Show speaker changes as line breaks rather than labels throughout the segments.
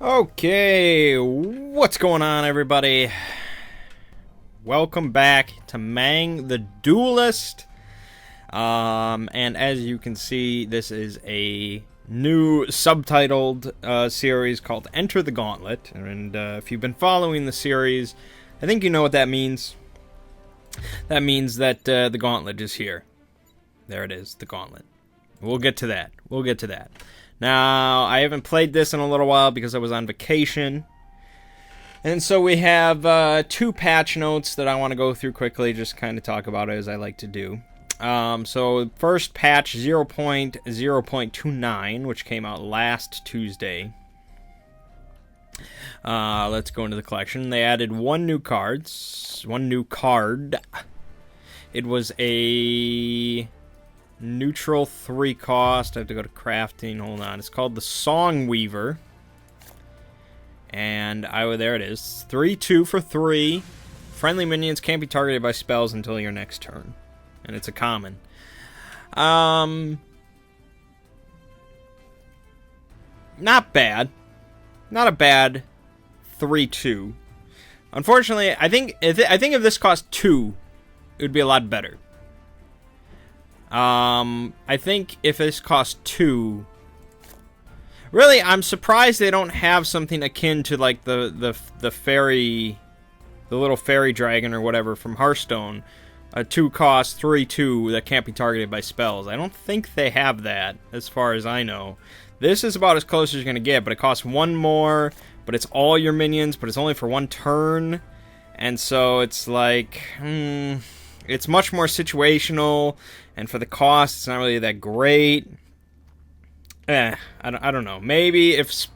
Okay, what's going on, everybody? Welcome back to Mangg the Duelyst. And as you can see, this is a new subtitled series called Enter the Gauntlet. And if you've been following the series, I think you know what that means. That means that the Gauntlet is here. There it is, the Gauntlet. We'll get to that. Now, I haven't played this in a little while because I was on vacation. And so we have 2 patch notes that I want to go through quickly, just kind of talk about it as I like to do. So first patch 0.0.29, which came out last Tuesday. Let's go into the collection. They added one new card. It was a neutral 3 cost. I have to go to crafting. Hold on. It's called the Song Weaver. And there it is. 3/2 for 3. Friendly minions can't be targeted by spells until your next turn. And it's a common. Not bad. Not a bad 3/2. Unfortunately, I think if this cost 2, it would be a lot better. I think if this cost 2... Really, I'm surprised they don't have something akin to, like, the fairy... The little fairy dragon or whatever from Hearthstone. A 2 cost, 3/2 that can't be targeted by spells. I don't think they have that, as far as I know. This is about as close as you're going to get, but it costs 1 more, but it's all your minions, but it's only for 1 turn. And so it's like... it's much more situational, and for the cost, it's not really that great. I don't know. Maybe if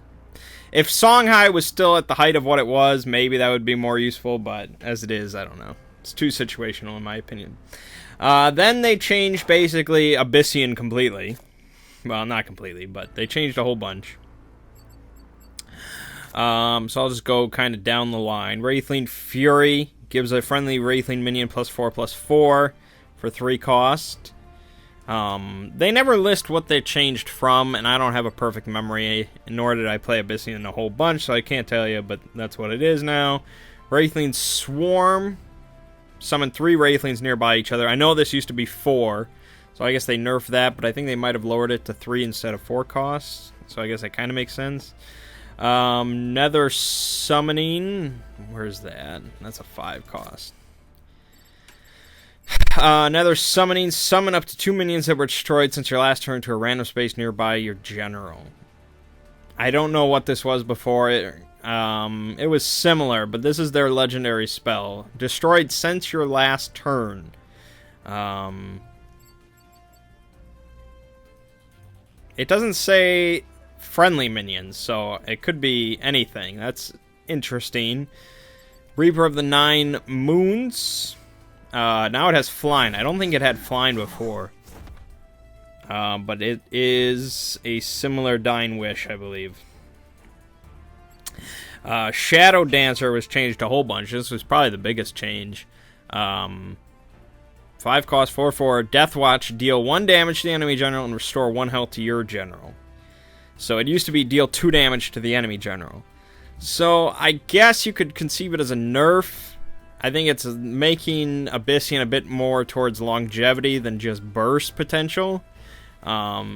Songhai was still at the height of what it was, maybe that would be more useful, but as it is, I don't know. It's too situational, in my opinion. Then they changed, basically, Abyssian completely. Well, not completely, but they changed a whole bunch. So I'll just go kind of down the line. Wraithling Fury gives a friendly Wraithling minion +4/+4 for 3 cost. They never list what they changed from, and I don't have a perfect memory, nor did I play Abyssian a whole bunch, so I can't tell you, but that's what it is now. Wraithling Swarm. Summon 3 Wraithlings nearby each other. I know this used to be 4, so I guess they nerfed that, but I think they might have lowered it to 3 instead of 4 costs, so I guess that kind of makes sense. Nether Summoning. Where's that? That's a 5 cost. Nether Summoning. Summon up to 2 minions that were destroyed since your last turn to a random space nearby your general. I don't know what this was before. It was similar, but this is their legendary spell. Destroyed since your last turn. It doesn't say friendly minions, so it could be anything. That's interesting. Reaper of the 9 Moons. Now it has flying. I don't think it had flying before. But it is a similar Dying Wish, I believe. Shadow Dancer was changed a whole bunch. This was probably the biggest change. 5 cost, 4/4. Death Watch. Deal 1 damage to the enemy general and restore 1 health to your general. So it used to be deal 2 damage to the enemy general. So I guess you could conceive it as a nerf. I think it's making Abyssian a bit more towards longevity than just burst potential,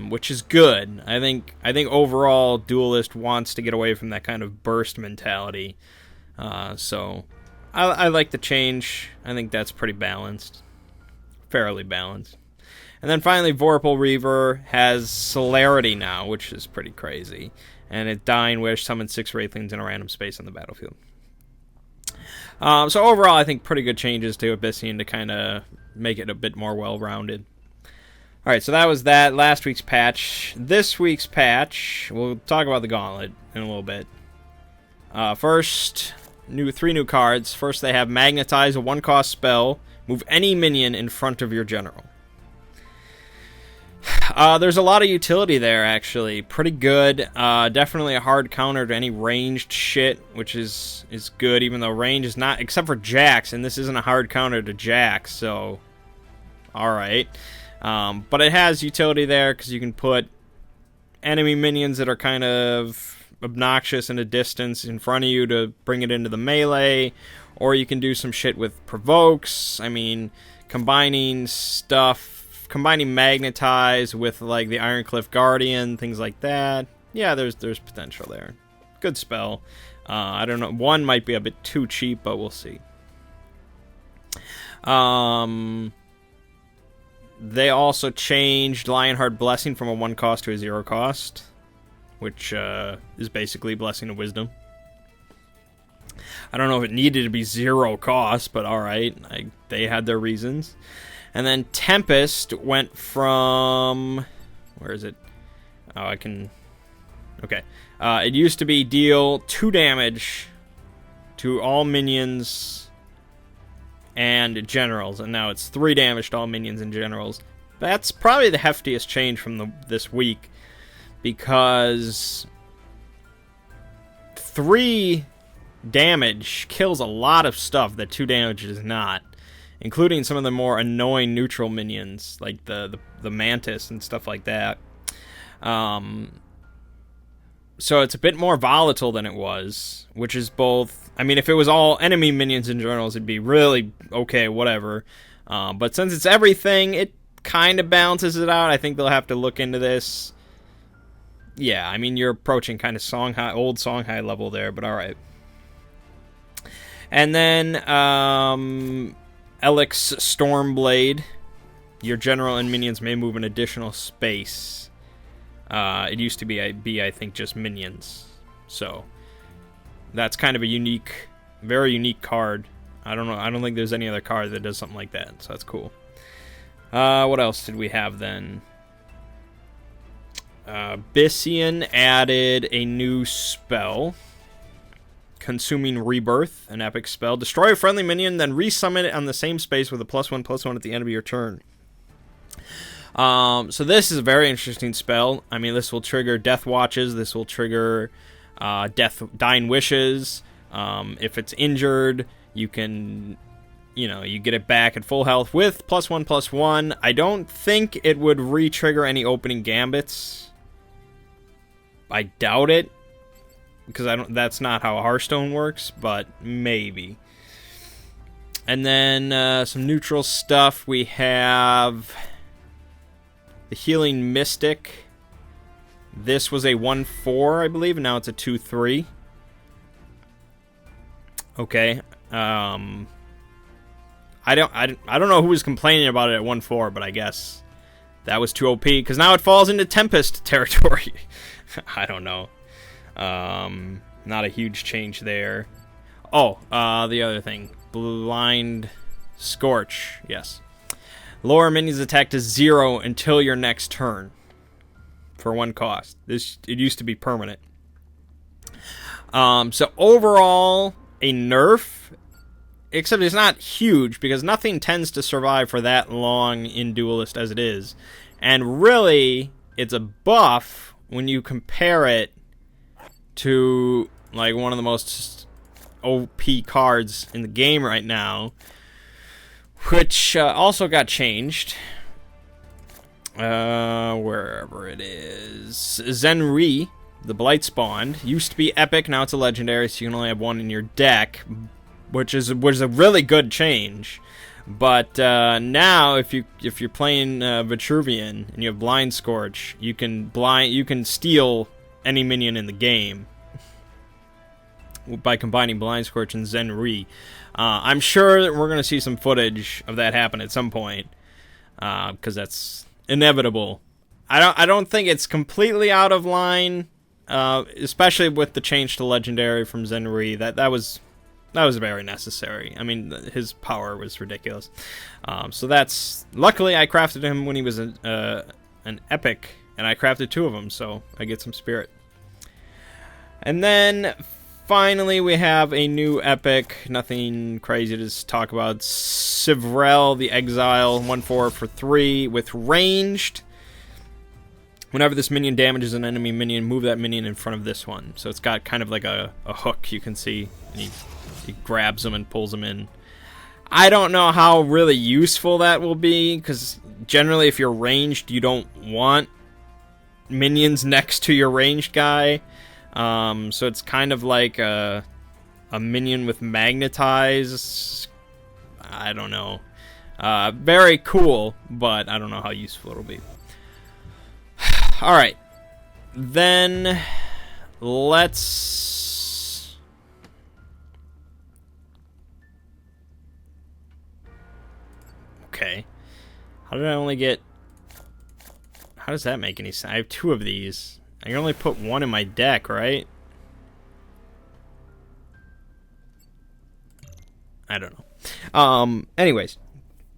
which is good. I think overall Duelyst wants to get away from that kind of burst mentality. So I like the change. I think that's pretty balanced, fairly balanced. And then finally, Vorpal Reaver has Celerity now, which is pretty crazy. And it Dying Wish summons 6 Wraithlings in a random space on the battlefield. So overall, I think pretty good changes to Abyssian to kind of make it a bit more well-rounded. Alright, so that was that. Last week's patch. This week's patch, we'll talk about the Gauntlet in a little bit. First, 3 new cards. First, they have Magnetize, a 1-cost spell. Move any minion in front of your general. There's a lot of utility there, actually. Pretty good. Definitely a hard counter to any ranged shit, which is good, even though range is not, except for Jax, and this isn't a hard counter to Jax, so alright. But it has utility there, because you can put enemy minions that are kind of obnoxious in a distance in front of you to bring it into the melee, or you can do some shit with provokes. I mean, combining Magnetize with like the Ironcliff Guardian, things like that. Yeah, there's potential there. Good spell. I don't know. One might be a bit too cheap, but we'll see. They also changed Lionheart Blessing from a 1 cost to a 0 cost, which is basically Blessing of Wisdom. I don't know if it needed to be 0 cost, but alright. They had their reasons. And then Tempest went from... Where is it? Oh, I can... Okay. It used to be deal 2 damage to all minions and generals, and now it's 3 damage to all minions and generals. That's probably the heftiest change from this week, because 3 damage kills a lot of stuff that 2 damage does not, including some of the more annoying neutral minions, like the Mantis and stuff like that. So it's a bit more volatile than it was, which is both... I mean, if it was all enemy minions and generals, it'd be really okay, whatever. But since it's everything, it kind of balances it out. I think they'll have to look into this. Yeah, I mean, you're approaching kind of old Songhai level there, but alright. And then, Elix Stormblade. Your general and minions may move an additional space. It used to be, I think, just minions. So, that's kind of a very unique card. I don't know. I don't think there's any other card that does something like that. So that's cool. What else did we have then? Byssian added a new spell. Consuming Rebirth, an epic spell. Destroy a friendly minion, then resummon it on the same space with a +1/+1 at the end of your turn. So this is a very interesting spell. I mean, this will trigger Death Watches. This will trigger Dying Wishes. If it's injured, you can, you get it back at full health with +1/+1. I don't think it would re-trigger any opening gambits. I doubt it, because that's not how Hearthstone works, but maybe. And then some neutral stuff. We have the Healing Mystic. This was a 1/4, I believe, and now it's a 2/3. Okay. I don't know who was complaining about it at 1/4, but I guess that was too OP, because now it falls into Tempest territory. I don't know. Not a huge change there. Oh, the other thing. Blind Scorch. Yes. Lower minions attack to 0 until your next turn. For 1 cost. It used to be permanent. So overall, a nerf. Except it's not huge, because nothing tends to survive for that long in Duelyst as it is. And really, it's a buff when you compare it to like one of the most OP cards in the game right now, which also got changed. Wherever it is. Zenri, the Blightspawn, used to be epic, now it's a legendary, so you can only have 1 in your deck, which was a really good change. But now, if you're playing Vitruvian and you have Blind Scorch, you can steal any minion in the game by combining Blind Scorch and Zenri. I'm sure that we're going to see some footage of that happen at some point, because that's inevitable. I don't think it's completely out of line, especially with the change to legendary from Zenri. That was very necessary. I mean, his power was ridiculous. So that's... Luckily, I crafted him when he was an epic, and I crafted 2 of them, so I get some spirit. And then, finally, we have a new epic. Nothing crazy to talk about. Sivrel, the Exile, 1/4 for 3 with ranged. Whenever this minion damages an enemy minion, move that minion in front of this one. So it's got kind of like a hook, you can see. And he grabs them and pulls them in. I don't know how really useful that will be, because generally if you're ranged, you don't want minions next to your ranged guy. So it's kind of like a minion with magnetize. I don't know. Very cool, but I don't know how useful it'll be. Alright. Then let's... Okay. How did I only get... How does that make any sense? I have 2 of these. I can only put 1 in my deck, right? I don't know. Anyways,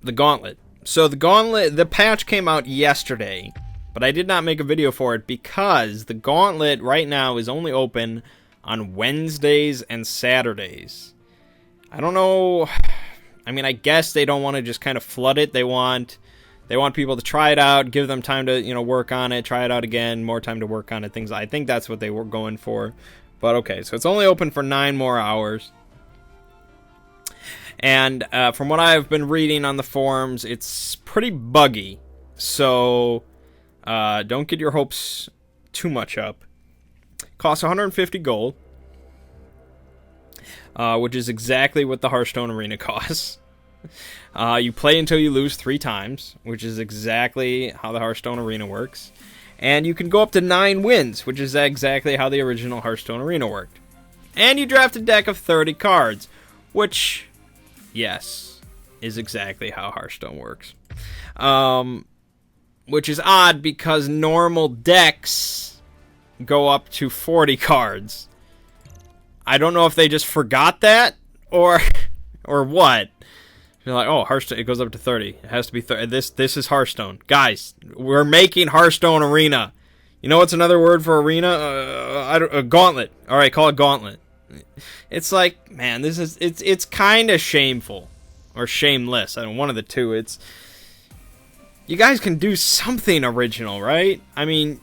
the Gauntlet. So the Gauntlet, the patch came out yesterday, but I did not make a video for it because the Gauntlet right now is only open on Wednesdays and Saturdays. I don't know. I mean, I guess they don't want to just kind of flood it. They want people to try it out, give them time to, work on it, try it out again, more time to work on it, things. I think that's what they were going for. But okay, so it's only open for 9 more hours. And from what I've been reading on the forums, it's pretty buggy. So don't get your hopes too much up. Costs 150 gold, which is exactly what the Hearthstone Arena costs. You play until you lose 3 times, which is exactly how the Hearthstone Arena works. And you can go up to 9 wins, which is exactly how the original Hearthstone Arena worked. And you draft a deck of 30 cards, which... yes, is exactly how Hearthstone works. Which is odd because normal decks go up to 40 cards. I don't know if they just forgot that or what. You're like, oh, Hearthstone, it goes up to 30. It has to be 30. This is Hearthstone. Guys, we're making Hearthstone Arena. You know what's another word for arena? Gauntlet. All right, call it Gauntlet. It's like, man, it's kind of shameful or shameless. I don't know, one of the two. It's, you guys can do something original, right? I mean,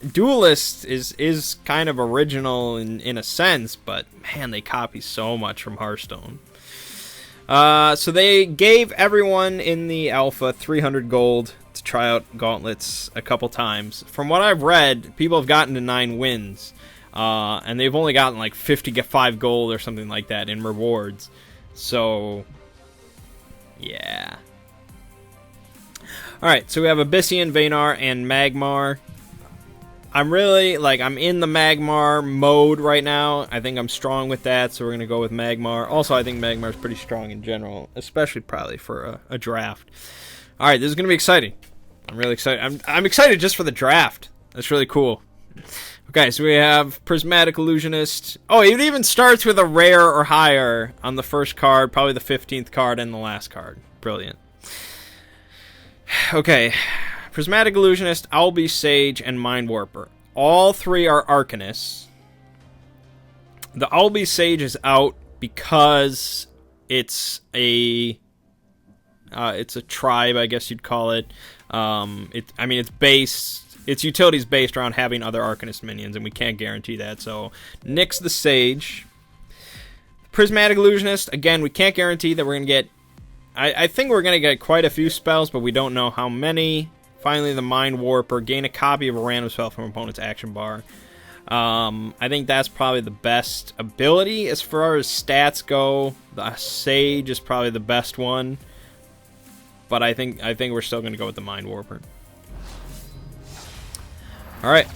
Duelyst is kind of original in a sense, but man, they copy so much from Hearthstone. So they gave everyone in the alpha 300 gold to try out Gauntlets a couple times. From what I've read, people have gotten to 9 wins. And they've only gotten like 55 gold or something like that in rewards. So, yeah. Alright, so we have Abyssian, Vaynar, and Magmar. I'm in the Magmar mode right now. I think I'm strong with that, so we're going to go with Magmar. Also, I think Magmar's pretty strong in general, especially probably for a draft. Alright, this is going to be exciting. I'm really excited. I'm excited just for the draft. That's really cool. Okay, so we have Prismatic Illusionist. Oh, it even starts with a rare or higher on the first card, probably the 15th card, and the last card. Brilliant. Okay, Prismatic Illusionist, Owlbeast Sage, and Mind Warper. All 3 are Arcanists. The Owlbeast Sage is out because it's a tribe, I guess you'd call it. It's based... its utility's based around having other Arcanist minions, and we can't guarantee that, so nix the Sage. Prismatic Illusionist, again, we can't guarantee that we're going to get... I think we're going to get quite a few spells, but we don't know how many. Finally, the Mind Warper, gain a copy of a random spell from opponent's action bar. I think that's probably the best ability as far as stats go. The Sage is probably the best one, but I think we're still going to go with the Mind Warper. Alright.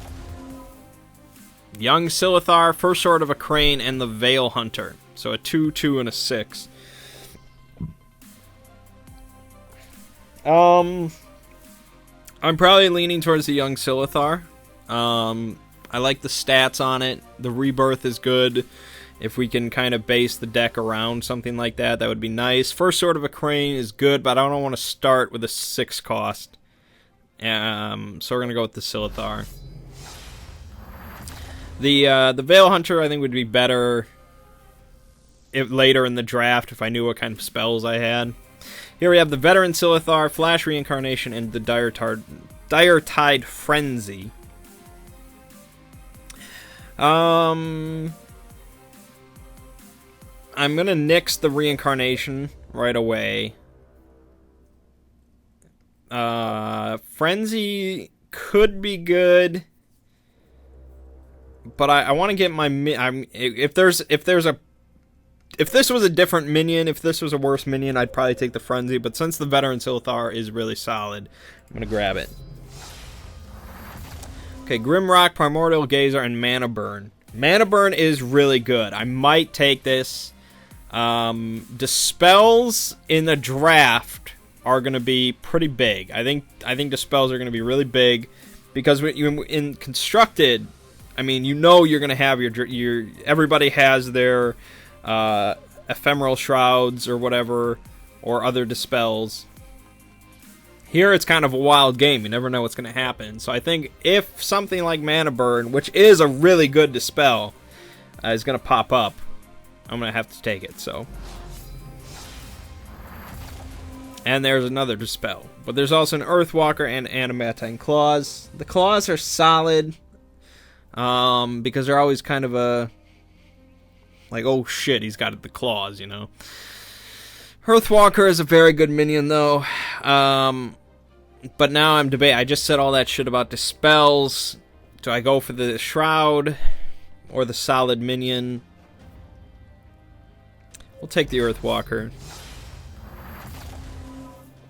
Young Silithar, First Sword of a Crane, and the Veil Hunter. So a 2/2 and a 6. I'm probably leaning towards the Young Silithar. I like the stats on it. The Rebirth is good. If we can kind of base the deck around something like that, that would be nice. First Sword of a Crane is good, but I don't want to start with a 6 cost. So we're going to go with the Silithar. The Veil Hunter, I think, would be better later in the draft if I knew what kind of spells I had. Here we have the Veteran Silithar, Flash Reincarnation, and the Diretide Frenzy. I'm going to nix the Reincarnation right away. Frenzy could be good. but I want to get my... If this was a different minion, if this was a worse minion, I'd probably take the Frenzy. But since the Veteran Silithar is really solid, I'm going to grab it. Okay, Grimrock, Primordial Gazer, and Mana Burn. Mana Burn is really good. I might take this. Dispels in the draft are going to be pretty big. I think Dispels are going to be really big. Because in Constructed, I mean, you know you're going to have your... Everybody has their... Ephemeral Shrouds or whatever, or other Dispels. Here it's kind of a wild game. You never know what's going to happen. So I think if something like Mana Burn, which is a really good Dispel, is going to pop up, I'm going to have to take it. So, and there's another Dispel. But there's also an Earthwalker and Animatine Claws. The Claws are solid, because they're always kind of a... Like, oh shit, he's got the claws, you know. Earthwalker is a very good minion, though. But now I'm debating. I just said all that shit about Dispels. Do I go for the Shroud or the solid minion? We'll take the Earthwalker.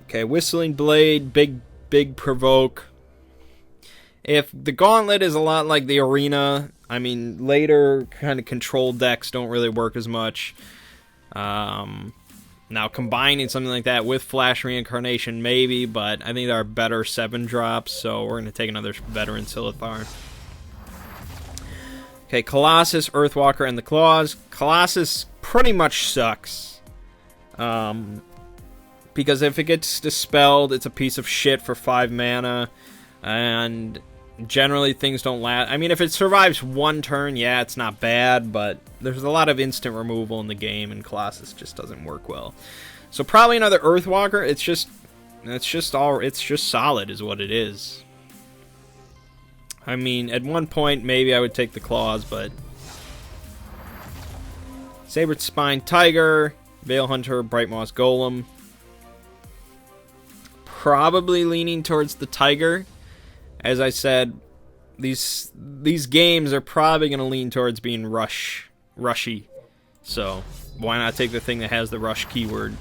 Okay, Whistling Blade, big provoke. If the Gauntlet is a lot like the Arena... I mean, later kind of control decks don't really work as much. Now, combining something like that with Flash Reincarnation, maybe, but I think there are better 7-drops, so we're going to take another Veteran Silithar. Okay, Colossus, Earthwalker, and the Claws. Colossus pretty much sucks. Because if it gets dispelled, it's a piece of shit for 5 mana, and... Generally, things don't last. I mean, if it survives one turn, yeah, it's not bad, but there's a lot of instant removal in the game, and Colossus just doesn't work well. So probably another Earthwalker. It's just solid, is what it is. I mean, at one point, maybe I would take the Claws, but Sabered Spine Tiger, Veil Hunter, Bright Moss Golem. Probably leaning towards the Tiger. As I said, these games are probably going to lean towards being rushy. So, why not take the thing that has the rush keyword?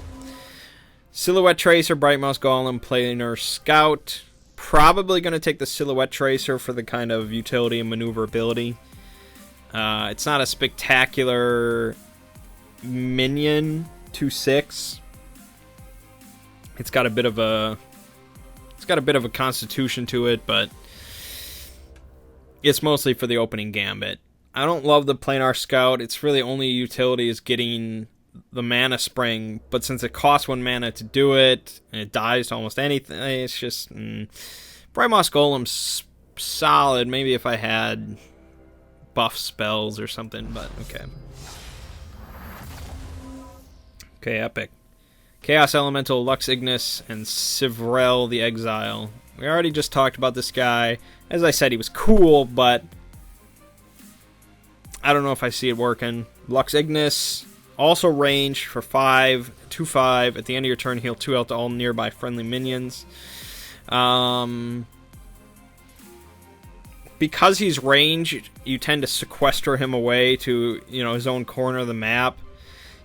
Silhouette Tracer, Bright Mouse Golem, Planar Scout. Probably going to take the Silhouette Tracer for the kind of utility and maneuverability. It's not a spectacular minion, 2/6. It's got a bit of a constitution to it, but it's mostly for the opening gambit. I don't love the Planar Scout. Its really only utility is getting the Mana Spring, but since it costs 1 mana to do it, and it dies to almost anything, it's just... Bright Moss Golem's solid, maybe if I had buff spells or something, but okay. Okay, epic. Chaos Elemental, Lux Ignis, and Sivrel the Exile. We already just talked about this guy. As I said, he was cool, but I don't know if I see it working. Lux Ignis, also ranged for 5, 2/5. At the end of your turn, heal 2 out to all nearby friendly minions. Because he's ranged, you tend to sequester him away to, his own corner of the map.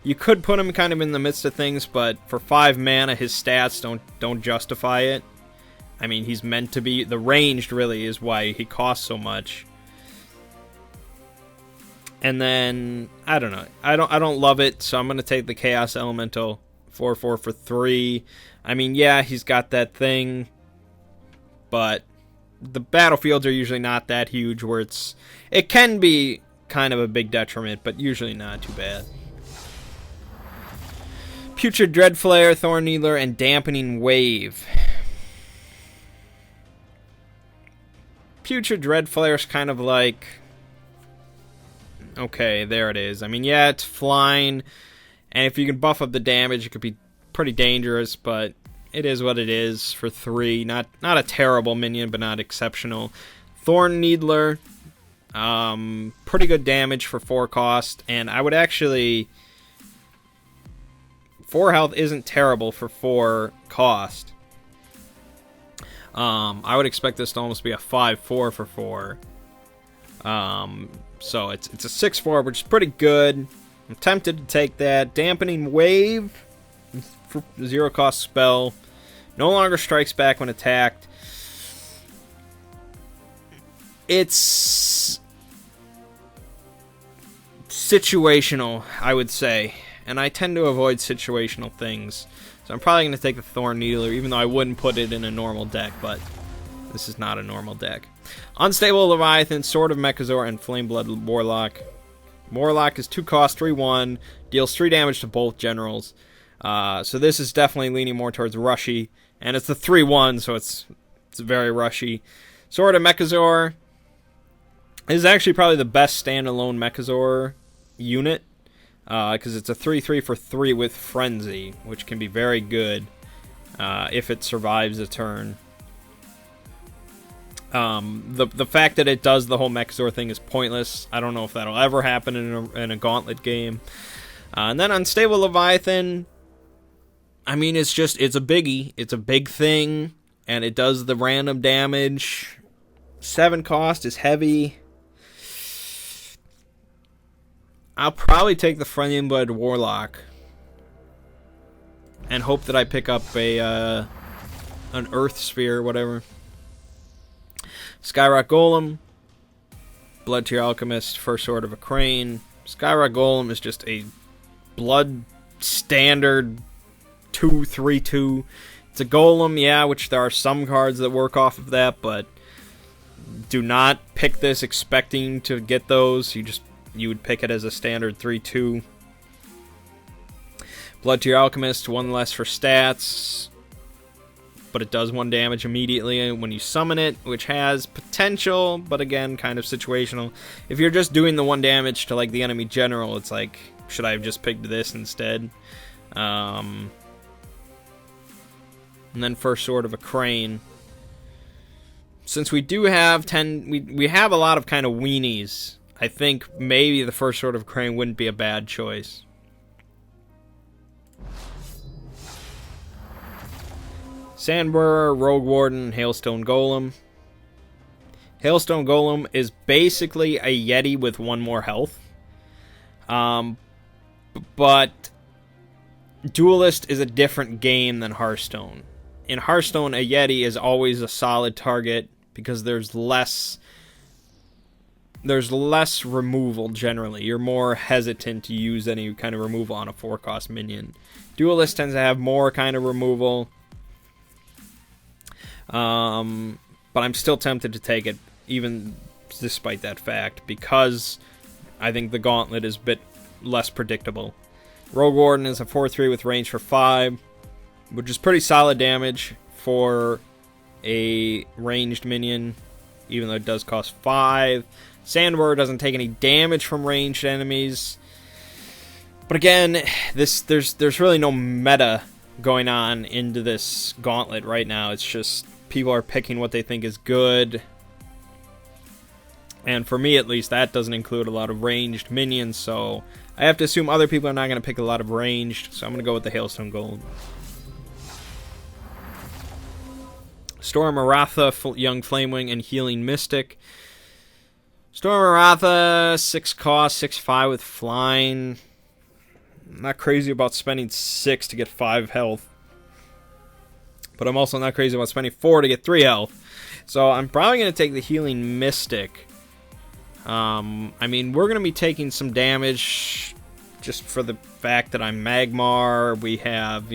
You could put him kind of in the midst of things, but for 5 mana, his stats don't justify it. I mean, he's meant to be... The ranged, really, is why he costs so much. And then, I don't know. I don't love it, so I'm going to take the Chaos Elemental 4/4 for 3. I mean, yeah, he's got that thing, but the battlefields are usually not that huge where it can be kind of a big detriment, but usually not too bad. Putrid Dreadflare, Thorn Needler, and Dampening Wave. Putrid Dreadflare is kind of like... Okay, there it is. I mean, yeah, it's flying, and if you can buff up the damage, it could be pretty dangerous, but it is what it is for 3. Not a terrible minion, but not exceptional. Thorn Needler, pretty good damage for 4 cost, and I would actually... 4 health isn't terrible for 4 cost. I would expect this to almost be a 5/4 for 4. So it's a 6/4, which is pretty good. I'm tempted to take that. Dampening Wave, for 0-cost spell. No longer strikes back when attacked. It's situational, I would say. And I tend to avoid situational things. So I'm probably going to take the Thorn Needler, even though I wouldn't put it in a normal deck, but this is not a normal deck. Unstable Leviathan, Sword of Mechazor, and Flameblood Warlock. Warlock is 2-cost, 3/1, deals 3 damage to both generals. So this is definitely leaning more towards rushy, and it's the 3/1, so it's very rushy. Sword of Mechazor is actually probably the best standalone Mechazor unit, because it's a 3/3 for 3 with Frenzy, which can be very good if it survives a turn. The fact that it does the whole Mechazor thing is pointless. I don't know if that'll ever happen in a Gauntlet game. And then Unstable Leviathan, I mean, it's a biggie. It's a big thing, and it does the random damage. 7-cost is heavy. I'll probably take the Flameblood Warlock and hope that I pick up an Earth Sphere or whatever. Skyrock Golem, Blood Tier Alchemist, First Sword of a Crane. Skyrock Golem is just a blood standard 2/3/2. It's a golem, yeah, which there are some cards that work off of that, but do not pick this expecting to get those. You would pick it as a standard 3/2. Blood Tier Alchemist, 1 less for stats, but it does 1 damage immediately when you summon it, which has potential, but again, kind of situational. If you're just doing the 1 damage to like the enemy general, it's like, should I have just picked this instead? And then First Sword of a Crane. Since we do have we have a lot of kind of weenies, I think maybe the First Sword of a Crane wouldn't be a bad choice. Sandborer, Rogue Warden, Hailstone Golem. Hailstone Golem is basically a Yeti with 1 more health. But Duelyst is a different game than Hearthstone. In Hearthstone, a Yeti is always a solid target because there's less removal generally. You're more hesitant to use any kind of removal on a 4-cost minion. Duelyst tends to have more kind of removal. But I'm still tempted to take it, even despite that fact, because I think the Gauntlet is a bit less predictable. Rogue Warden is a 4/3 with range for 5, which is pretty solid damage for a ranged minion, even though it does cost 5. Sandborer doesn't take any damage from ranged enemies. But again, there's really no meta going on into this Gauntlet right now. It's just people are picking what they think is good. And for me, at least, that doesn't include a lot of ranged minions, so I have to assume other people are not going to pick a lot of ranged, so I'm going to go with the Hailstone Golem. Storm Aratha, Young Flamewing, and Healing Mystic. Storm Aratha, 6-cost, 6/5 with flying. I'm not crazy about spending 6 to get 5 health. But I'm also not crazy about spending 4 to get 3 health. So I'm probably going to take the Healing Mystic. I mean, we're going to be taking some damage just for the fact that I'm Magmar. We have,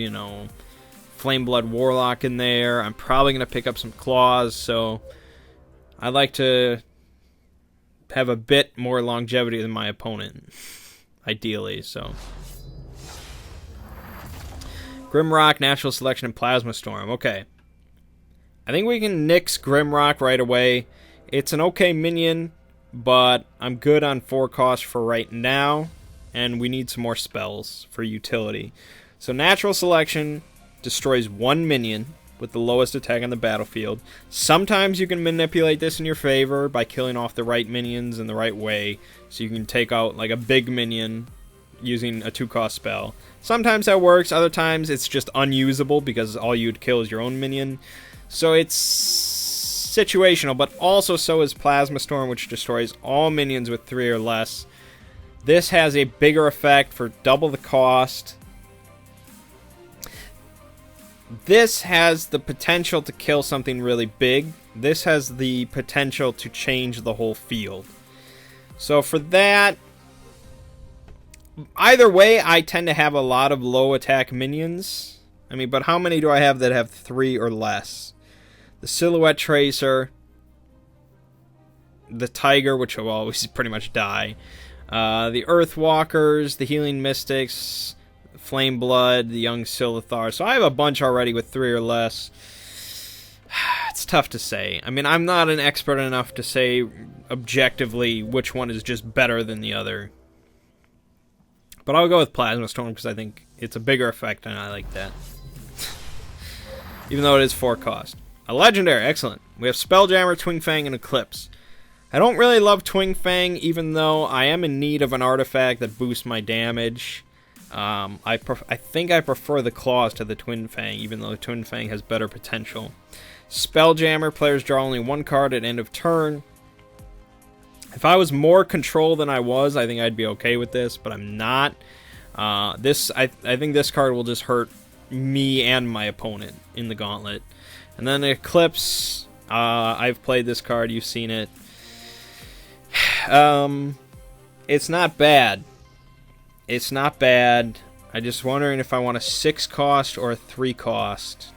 Flameblood Warlock in there. I'm probably going to pick up some claws. So I like to have a bit more longevity than my opponent, ideally. So Grimrock, Natural Selection, and Plasma Storm. Okay. I think we can nix Grimrock right away. It's an okay minion, but I'm good on 4 cost for right now, and we need some more spells for utility. So Natural Selection destroys 1 minion with the lowest attack on the battlefield. Sometimes you can manipulate this in your favor by killing off the right minions in the right way, so you can take out like a big minion using a 2-cost spell. Sometimes that works, other times it's just unusable because all you'd kill is your own minion. So it's situational, but also so is Plasma Storm, which destroys all minions with 3 or less. This has a bigger effect for double the cost. This has the potential to kill something really big. This has the potential to change the whole field. So for that, either way, I tend to have a lot of low attack minions. I mean, but how many do I have that have 3 or less? The Silhouette Tracer, the Tiger, which will always pretty much die, the Earthwalkers, the Healing Mystics, Flame Blood, the Young Silithar. So I have a bunch already with 3 or less. It's tough to say. I mean, I'm not an expert enough to say objectively which one is just better than the other. But I'll go with Plasma Storm because I think it's a bigger effect and I like that. Even though it is 4 cost. A legendary, excellent. We have Spelljammer, Twin Fang, and Eclipse. I don't really love Twin Fang, even though I am in need of an artifact that boosts my damage. I think I prefer the Claws to the Twin Fang, even though the Twin Fang has better potential. Spelljammer, players draw only 1 card at end of turn. If I was more control than I was, I think I'd be okay with this, but I'm not. I think this card will just hurt me and my opponent in the Gauntlet. And then Eclipse, I've played this card, you've seen it. It's not bad. It's not bad. I'm just wondering if I want a 6 cost or a 3 cost.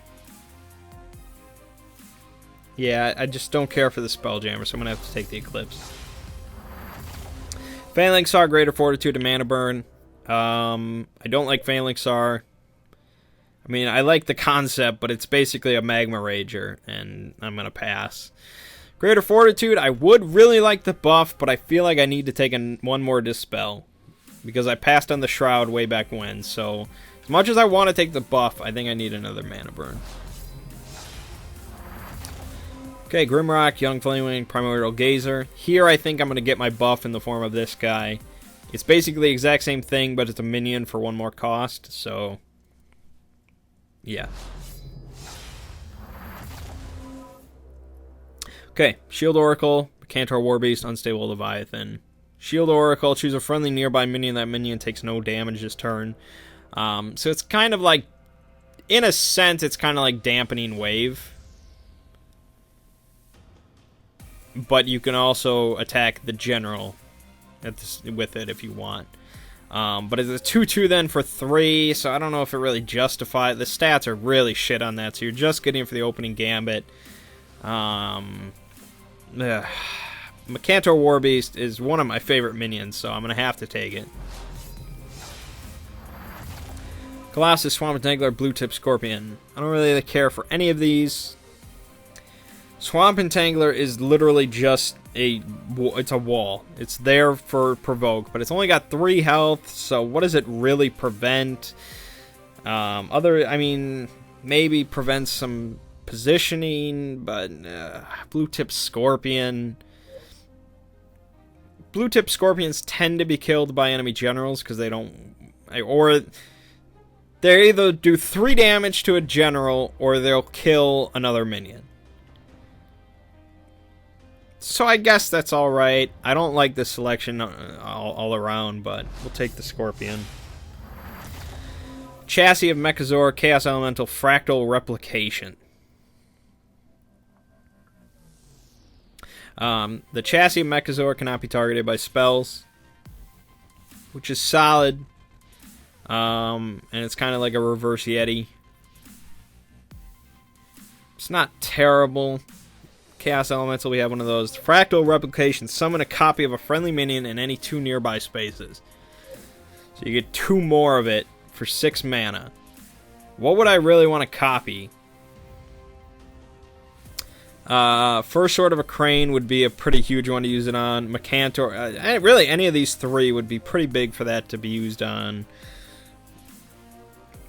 Yeah, I just don't care for the Spelljammer, so I'm going to have to take the Eclipse. Phalanxar, Greater Fortitude, and Mana Burn. I don't like Phalanxar. I mean, I like the concept, but it's basically a Magma Rager, and I'm going to pass. Greater Fortitude, I would really like the buff, but I feel like I need to take one more Dispel. Because I passed on the Shroud way back when, so as much as I want to take the buff, I think I need another Mana Burn. Okay, Grimrock, Young Flamewing, Primordial Gazer. Here I think I'm going to get my buff in the form of this guy. It's basically the exact same thing, but it's a minion for 1 more cost, so yeah. Okay, Shield Oracle, Cantor Warbeast, Unstable Leviathan. Shield Oracle, choose a friendly nearby minion. That minion takes no damage this turn. So it's kind of like, in a sense, it's kind of like Dampening Wave. But you can also attack the general with it if you want. But it's a 2-2 then for 3, so I don't know if it really justifies. The stats are really shit on that, so you're just getting it for the opening gambit. Cantor Warbeast is one of my favorite minions, so I'm going to have to take it. Colossus, Swamp Entangler, Blue Tip Scorpion. I don't really care for any of these. Swamp Entangler is literally just it's a wall. It's there for provoke, but it's only got 3 health, so what does it really prevent? I mean, maybe prevents some positioning, but Blue Tip Scorpion. Blue Tip Scorpions tend to be killed by enemy generals because they don't, or they either do 3 damage to a general or they'll kill another minion. So I guess that's alright. I don't like the selection all around, but we'll take the Scorpion. Chassis of Mechazor, Chaos Elemental, Fractal Replication. The Chassis of Mechazor cannot be targeted by spells, which is solid. And it's kind of like a reverse Yeti. It's not terrible. Chaos Elemental, we have one of those. Fractal Replication, summon a copy of a friendly minion in any 2 nearby spaces. So you get 2 more of it for 6 mana. What would I really want to copy? First Sword of a Crane would be a pretty huge one to use it on. Macantor, really any of these 3 would be pretty big for that to be used on.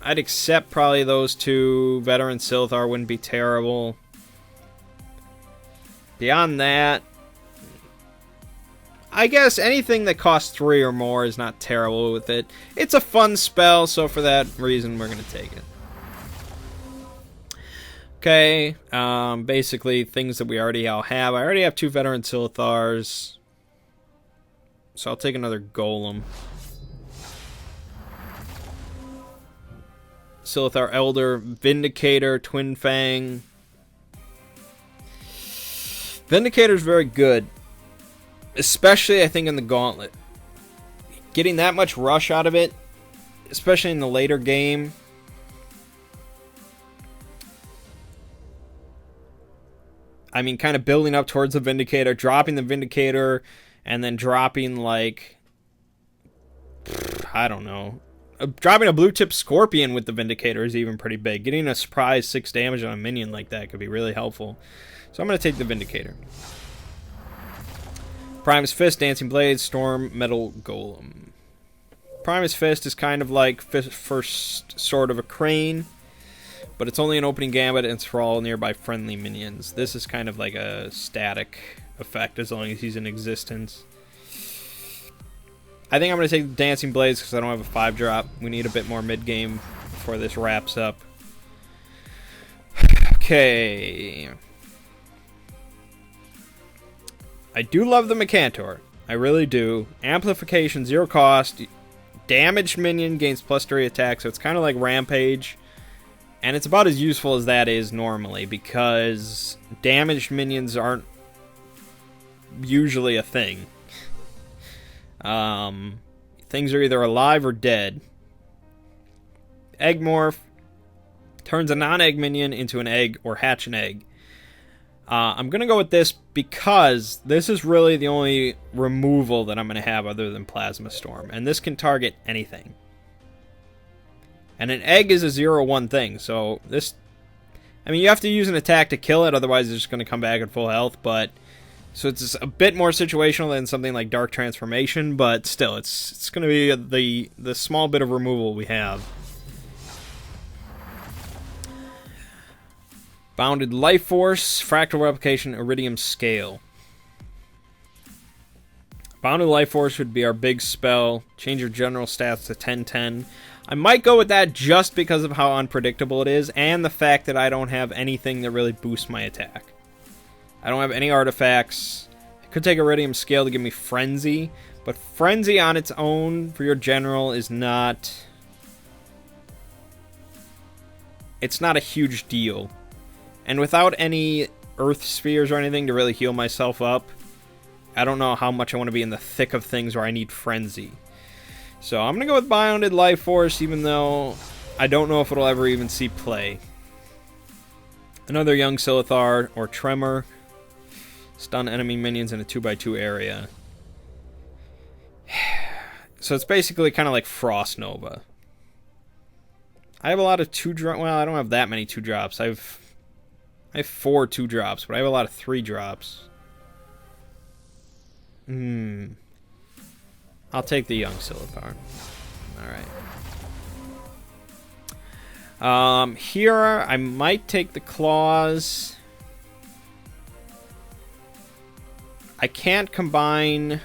I'd accept probably those 2. Veteran Silithar wouldn't be terrible. Beyond that, I guess anything that costs 3 or more is not terrible with it. It's a fun spell, so for that reason, we're going to take it. Okay, basically things that we already all have. I already have 2 veteran Silithars, so I'll take another Golem. Silithar Elder, Vindicator, Twin Fang. Vindicator's very good, especially I think in the Gauntlet. Getting that much rush out of it, especially in the later game. I mean, kind of building up towards the Vindicator, dropping the Vindicator, and then dropping, like, I don't know. Dropping a blue tip Scorpion with the Vindicator is even pretty big. Getting a surprise 6 damage on a minion like that could be really helpful. So I'm going to take the Vindicator. Primus Fist, Dancing Blade, Storm, Metal Golem. Primus Fist is kind of like first Sword of a Crane, but it's only an opening gambit and it's for all nearby friendly minions. This is kind of like a static effect as long as he's in existence. I think I'm going to take the Dancing Blades because I don't have a 5-drop. We need a bit more mid-game before this wraps up. Okay. I do love the Mecantor. I really do. Amplification, 0 cost. Damaged minion gains +3 attack, so it's kind of like Rampage. And it's about as useful as that is normally, because damaged minions aren't usually a thing. Things are either alive or dead. Egg Morph turns a non-egg minion into an egg or hatch an egg. I'm going to go with this because this is really the only removal that I'm going to have other than Plasma Storm. And this can target anything. And an egg is a 0/1 thing, so this... I mean, you have to use an attack to kill it, otherwise it's just going to come back at full health, but... So it's a bit more situational than something like Dark Transformation, but still, it's going to be the small bit of removal we have. Bounded Life Force, Fractal Replication, Iridium Scale. Bounded Life Force would be our big spell. Change your general stats to 10/10. I might go with that just because of how unpredictable it is, and the fact that I don't have anything that really boosts my attack. I don't have any artifacts. I could take Iridium Scale to give me Frenzy, but Frenzy on its own for your general is not... It's not a huge deal. And without any Earth Spheres or anything to really heal myself up, I don't know how much I want to be in the thick of things where I need Frenzy. So I'm going to go with Bounded Life Force, even though I don't know if it'll ever even see play. Another Young Silithar or Tremor. Stun enemy minions in a 2x2 area. So it's basically kind of like Frost Nova. I have a lot of 2-drop... Well, I don't have that many 2-drops. I have 4 2-drops, but I have a lot of 3-drops. I'll take the Young Silithar. Alright. Here, I might take the Claws. I can't combine...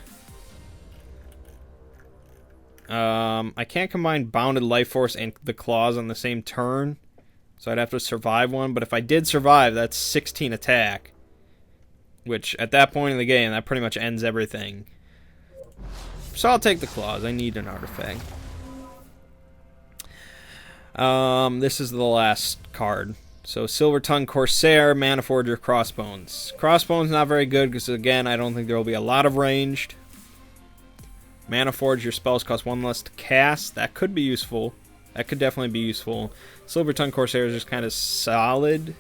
I can't combine Bounded Life Force and the Claws on the same turn. So I'd have to survive one. But if I did survive, that's 16 attack. Which, at that point in the game, that pretty much ends everything. So I'll take the Claws. I need an artifact. This is the last card. So Silver Tongue Corsair, Mana Forger, Crossbones. Crossbones not very good because, again, I don't think there will be a lot of ranged. Mana Forge, your spells cost 1 less to cast. That could be useful. That could definitely be useful. Silver Tongue Corsair is just kind of solid.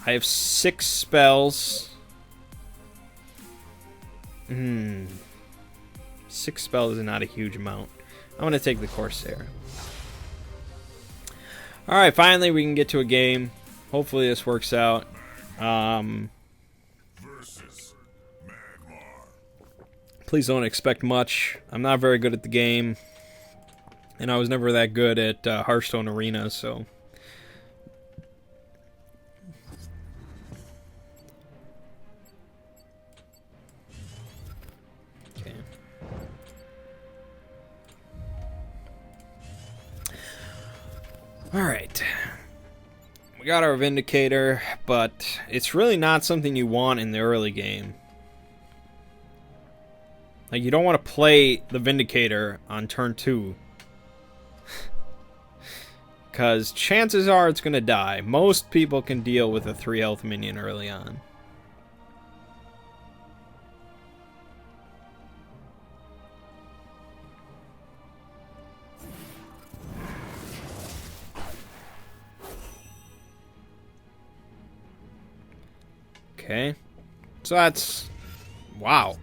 I have 6 spells. 6 spells is not a huge amount. I'm going to take the Corsair. Alright, finally we can get to a game. Hopefully this works out. Please don't expect much. I'm not very good at the game. And I was never that good at Hearthstone Arena, so... Okay. Alright. We got our Vindicator, but it's really not something you want in the early game. Like, you don't want to play the Vindicator on turn 2. Because chances are it's going to die. Most people can deal with a 3 health minion early on. Okay. So that's... Wow.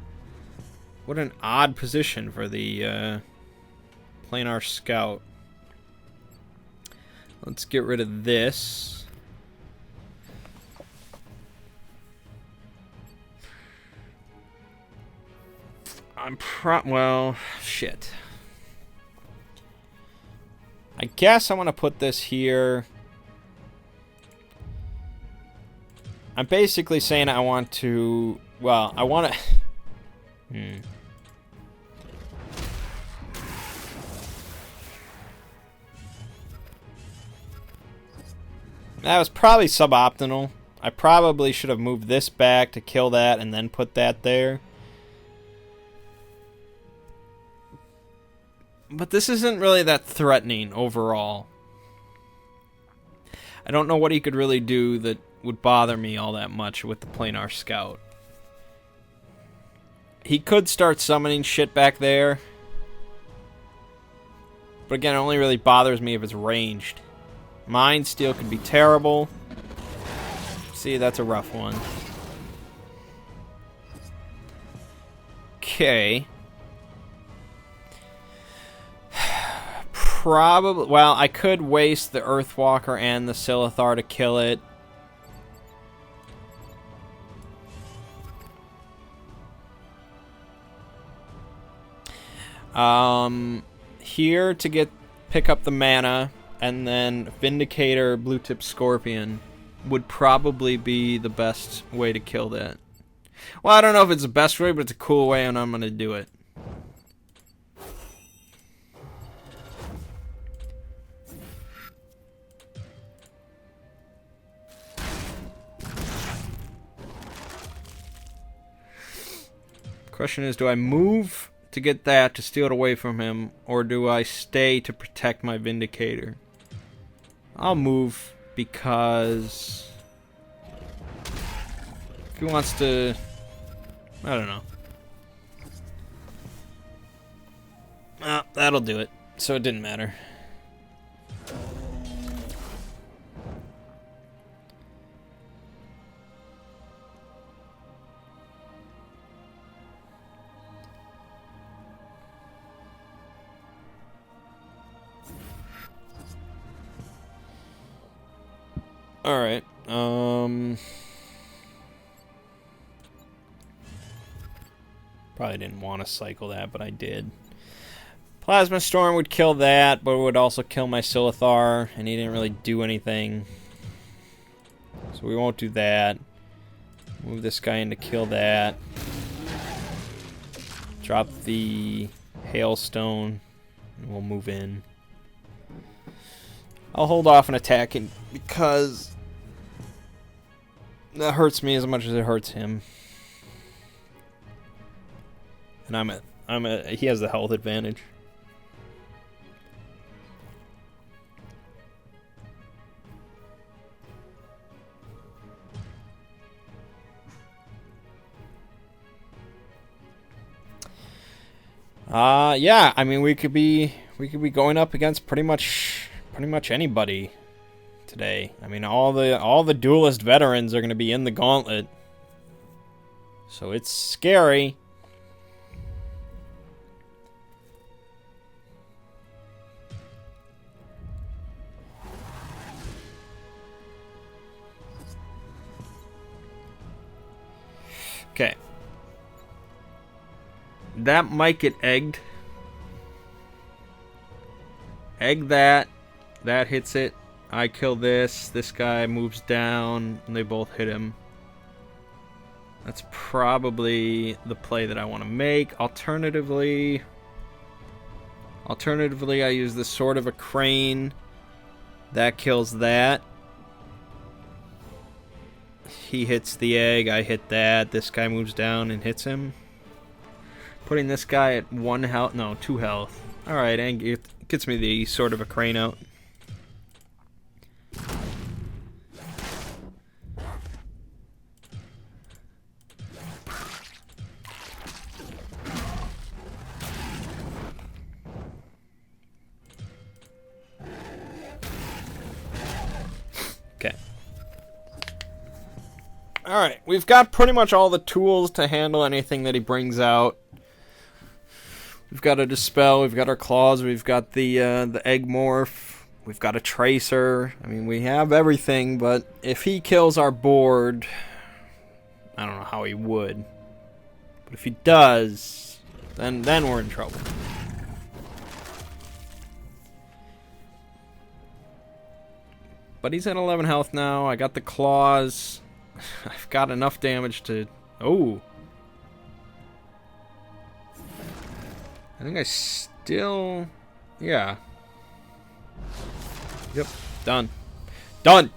What an odd position for the Planar Scout. Let's get rid of this. Well, shit. I guess I'm gonna put this here. I'm basically saying I want to... Well, I want to... That was probably suboptimal. I probably should have moved this back to kill that and then put that there. But this isn't really that threatening overall. I don't know what he could really do that would bother me all that much with the Planar Scout. He could start summoning shit back there. But again, it only really bothers me if it's ranged. Mind Steal could be terrible. See, that's a rough one. Okay. Probably... Well, I could waste the Earthwalker and the Silithar to kill it. Here to pick up the mana, and then Vindicator, Blue Tip Scorpion would probably be the best way to kill that. Well, I don't know if it's the best way, but it's a cool way, and I'm gonna do it. Question is, do I move to get that to steal it away from him, or do I stay to protect my Vindicator? I'll move because if he wants to, I don't know. That'll do it. So it didn't matter. Alright, probably didn't want to cycle that, but I did. Plasma Storm would kill that, but it would also kill my Silithar, and he didn't really do anything. So we won't do that. Move this guy in to kill that. Drop the Hailstone, and we'll move in. I'll hold off on attacking because that hurts me as much as it hurts him. And he has the health advantage. Yeah, I mean we could be going up against pretty much anybody today. I mean, all the Duelyst veterans are going to be in the Gauntlet, so it's scary. Okay, that might get egged. Egg that. That hits it. I kill this. This guy moves down, and they both hit him. That's probably the play that I want to make. Alternatively, I use this Sword of a Crane That kills that. He hits the egg, I hit that. This guy moves down and hits him. Putting this guy at 1 health, no, 2 health. Alright, and it gets me the Sword of a Crane out. Okay. Alright, we've got pretty much all the tools to handle anything that he brings out. We've got a Dispel, we've got our Claws, we've got the Egg Morph, we've got a Tracer. I mean, we have everything, but if he kills our board, I don't know how he would. But if he does, then we're in trouble. But he's at 11 health now. I got the Claws. I've got enough damage to... Oh! I think I still... Yeah. Yep. Done. Done!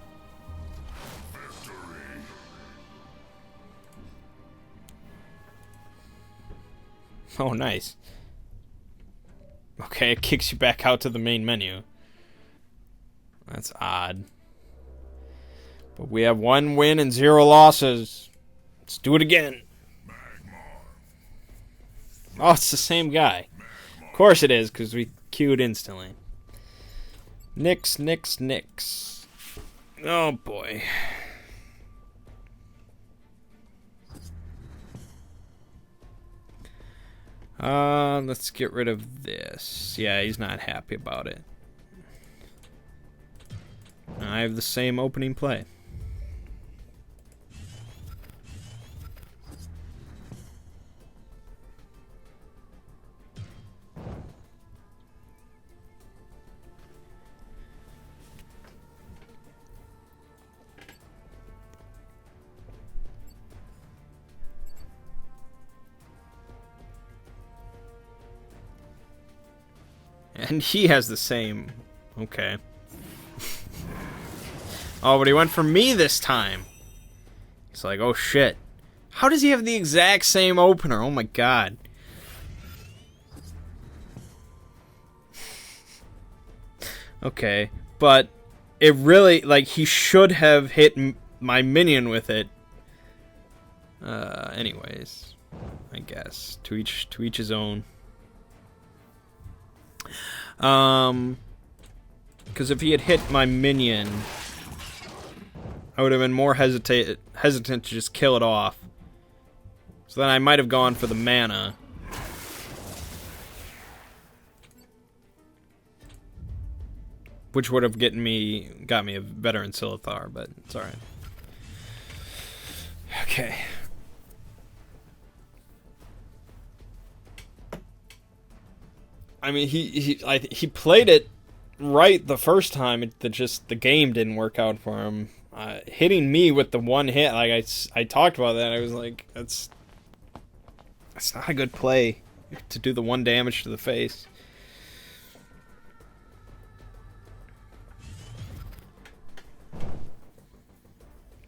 Oh, nice. Okay, it kicks you back out to the main menu. That's odd. But we have 1 win and 0 losses. Let's do it again. Oh, it's the same guy. Of course it is, because we queued instantly. Nix, nix, nix. Oh, boy. Let's get rid of this. Yeah, he's not happy about it. I have the same opening play. And he has the same. Okay. Oh, but he went for me this time. He's like, oh shit. How does he have the exact same opener? Oh my god. Okay, but it really, like, he should have hit my minion with it. Anyways, I guess to each his own. Because if he had hit my minion, I would have been more hesitant to just kill it off. So then I might have gone for the mana. Which would have got me a better Ensilithar, but it's alright. Okay. I mean, he played it right the first time. The game didn't work out for him. Hitting me with the one hit, like I talked about that. I was like, that's not a good play to do the 1 damage to the face.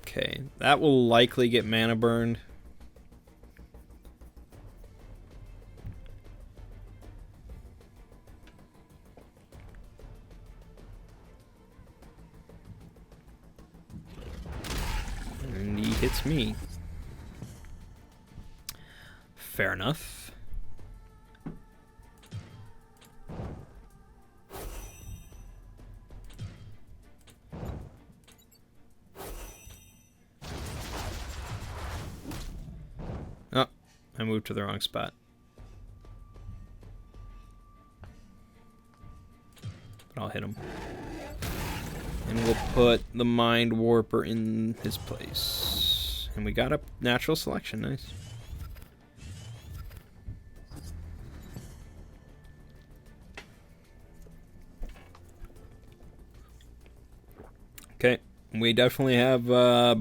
Okay, that will likely get mana burned. And he hits me. Fair enough. Oh, I moved to the wrong spot. But I'll hit him. And we'll put the Mind Warper in his place. And we got a natural selection. Nice. Okay. We definitely have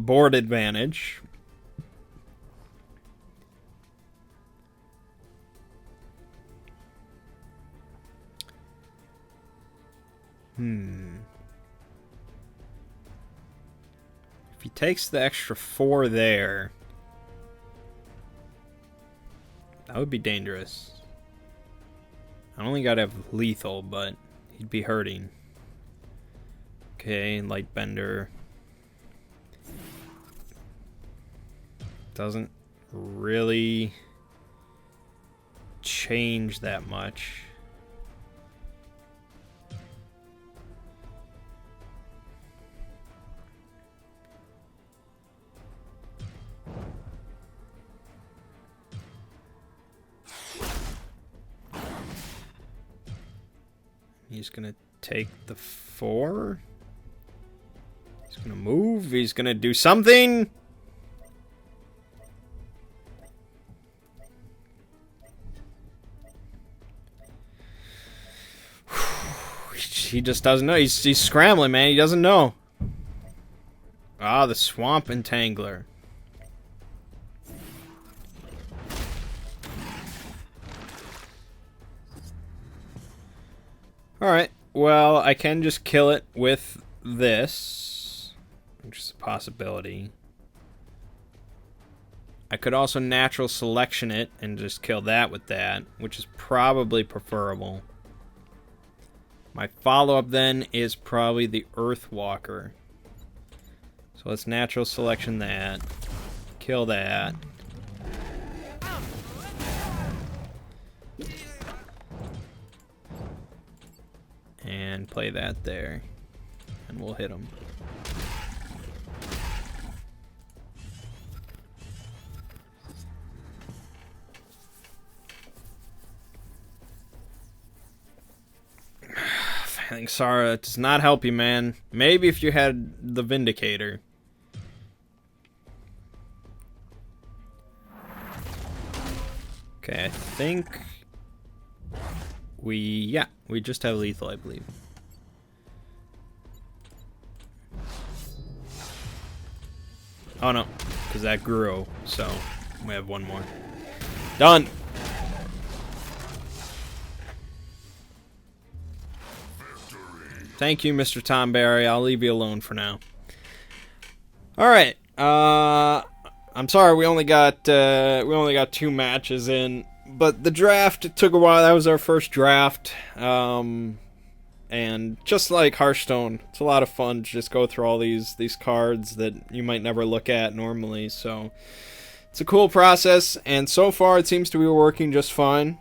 board advantage. takes the extra 4 there. That would be dangerous. I only gotta have lethal, but he'd be hurting. Okay, Lightbender. Doesn't really change that much. He's gonna take the 4. He's gonna move. He's gonna do something. He just doesn't know. He's scrambling, man. He doesn't know. Ah, the Swamp Entangler. Alright, well, I can just kill it with this, which is a possibility. I could also natural selection it and just kill that with that, which is probably preferable. My follow-up then is probably the Earthwalker. So let's natural selection that, kill that. And play that there. And we'll hit him. Failing Sara does not help you, man. Maybe if you had the Vindicator. Okay, I think we just have lethal, I believe. Oh no, because that grew, so we have one more. Done! Thank you, Mr. Tom Barry. I'll leave you alone for now. Alright, I'm sorry we only got 2 matches in. But the draft, it took a while. That was our first draft. And just like Hearthstone, it's a lot of fun to just go through all these cards that you might never look at normally. So it's a cool process. And so far, it seems to be working just fine,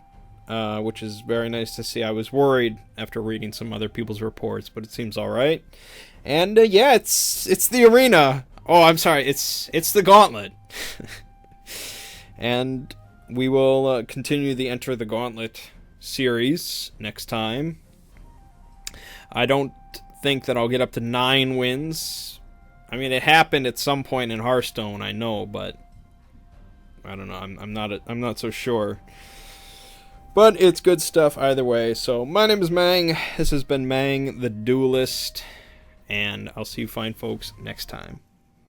which is very nice to see. I was worried after reading some other people's reports, but it seems all right. And yeah, it's the arena. Oh, I'm sorry. It's the Gauntlet. And we will continue the Enter the Gauntlet series next time. I don't think that I'll get up to 9 wins. I mean, it happened at some point in Hearthstone, I know, but I don't know. I'm not so sure. But it's good stuff either way. So my name is Mangg. This has been Mangg the Duelyst, and I'll see you fine folks next time.